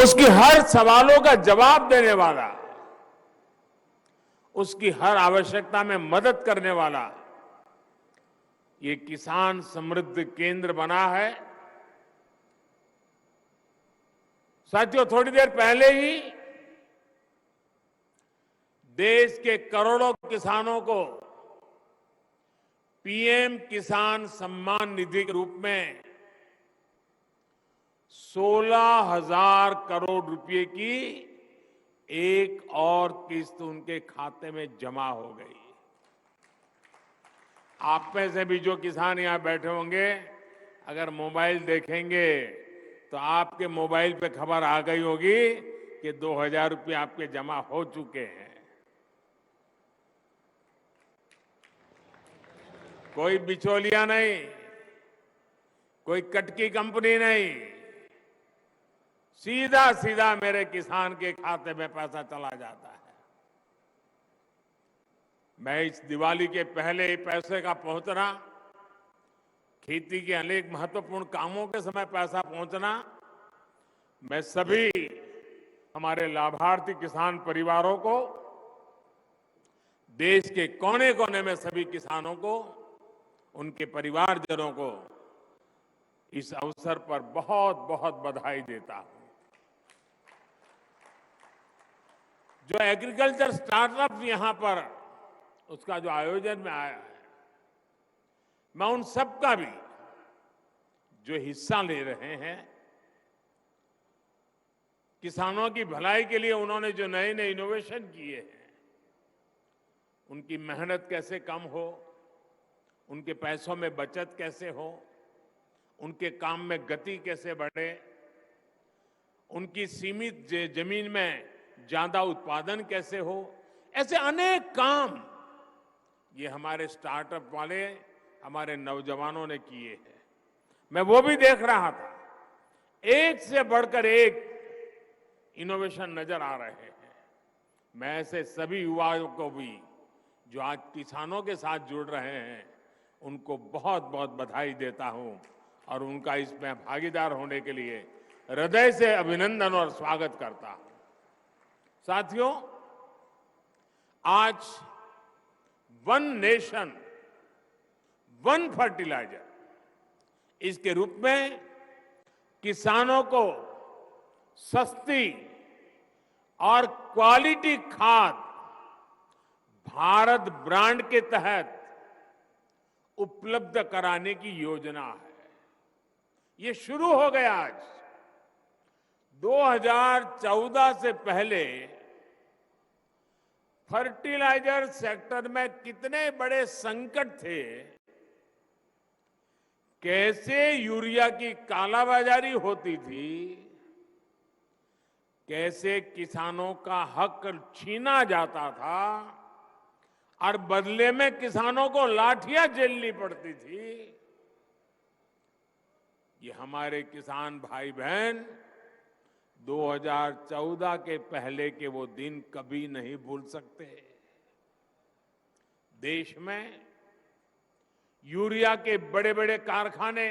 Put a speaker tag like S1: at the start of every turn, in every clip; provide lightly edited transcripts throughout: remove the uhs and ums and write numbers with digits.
S1: उसकी हर सवालों का जवाब देने वाला, उसकी हर आवश्यकता में मदद करने वाला ये किसान समृद्धि केंद्र बना है। साथियों, थोड़ी देर पहले ही देश के करोड़ों किसानों को पीएम किसान सम्मान निधि के रूप में 16,000 करोड़ रुपए की एक और किस्त उनके खाते में जमा हो गई। आप में से भी जो किसान यहां बैठे होंगे, अगर मोबाइल देखेंगे तो आपके मोबाइल पे खबर आ गई होगी कि 2,000 रुपये आपके जमा हो चुके हैं। कोई बिचौलिया नहीं, कोई कटकी कंपनी नहीं, सीधा सीधा मेरे किसान के खाते में पैसा चला जाता है। मैं इस दिवाली के पहले ही पैसे का पहुंचना, खेती के अनेक महत्वपूर्ण कामों के समय पैसा पहुंचना, मैं सभी हमारे लाभार्थी किसान परिवारों को, देश के कोने कोने में सभी किसानों को, उनके परिवारजनों को इस अवसर पर बहुत बहुत बधाई देता हूं। जो एग्रीकल्चर स्टार्टअप यहां पर उसका जो आयोजन में आया है, मैं उन सबका भी जो हिस्सा ले रहे हैं, किसानों की भलाई के लिए उन्होंने जो नए नए इनोवेशन किए हैं, उनकी मेहनत कैसे कम हो, उनके पैसों में बचत कैसे हो, उनके काम में गति कैसे बढ़े, उनकी सीमित जमीन में ज्यादा उत्पादन कैसे हो, ऐसे अनेक काम ये हमारे स्टार्टअप वाले, हमारे नौजवानों ने किए हैं। मैं वो भी देख रहा था, एक से बढ़कर एक इनोवेशन नजर आ रहे हैं। मैं ऐसे सभी युवाओं को भी जो आज किसानों के साथ जुड़ रहे हैं, उनको बहुत बहुत बधाई देता हूं और उनका इसमें भागीदार होने के लिए हृदय से अभिनंदन और स्वागत करता हूं। साथियों, आज वन नेशन वन फर्टिलाइजर इसके रूप में किसानों को सस्ती और क्वालिटी खाद भारत ब्रांड के तहत उपलब्ध कराने की योजना है। ये शुरू हो गया आज। 2014 से पहले फर्टिलाइजर सेक्टर में कितने बड़े संकट थे, कैसे यूरिया की कालाबाजारी होती थी, कैसे किसानों का हक छीना जाता था और बदले में किसानों को लाठियां झेलनी पड़ती थी। ये हमारे किसान भाई बहन 2014 के पहले के वो दिन कभी नहीं भूल सकते। देश में यूरिया के बड़े बड़े कारखाने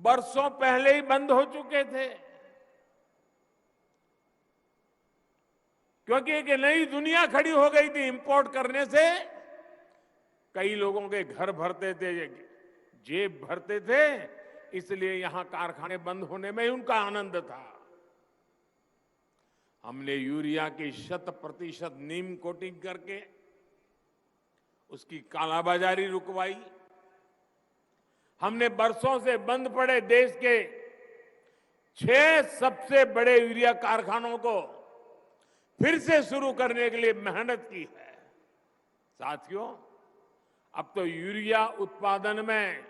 S1: बरसों पहले ही बंद हो चुके थे, क्योंकि एक नई दुनिया खड़ी हो गई थी। इंपोर्ट करने से कई लोगों के घर भरते थे, जेब भरते थे, इसलिए यहां कारखाने बंद होने में ही उनका आनंद था। हमने यूरिया की 100% नीम कोटिंग करके उसकी कालाबाजारी रुकवाई। हमने बरसों से बंद पड़े देश के 6 सबसे बड़े यूरिया कारखानों को फिर से शुरू करने के लिए मेहनत की है। साथियों, अब तो यूरिया उत्पादन में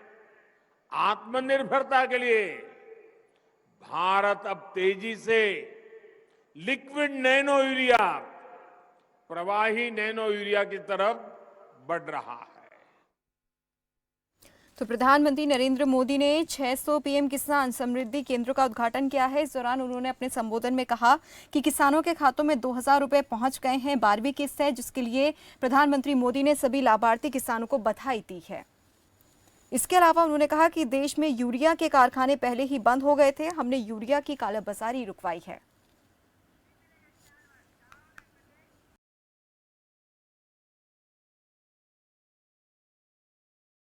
S1: आत्मनिर्भरता के लिए भारत अब तेजी से लिक्विड नैनो यूरिया, प्रवाही नैनो यूरिया की तरफ बढ़ रहा है।
S2: तो प्रधानमंत्री नरेंद्र मोदी ने 600 पीएम किसान समृद्धि केंद्रों का उद्घाटन किया है। इस दौरान उन्होंने अपने संबोधन में कहा कि किसानों के खातों में 2,000 रुपए पहुंच गए हैं। 12वीं किस्त है, जिसके लिए प्रधानमंत्री मोदी ने सभी लाभार्थी किसानों को बधाई दी है। इसके अलावा उन्होंने कहा कि देश में यूरिया के कारखाने पहले ही बंद हो गए थे, हमने यूरिया की कालाबाजारी रुकवाई है।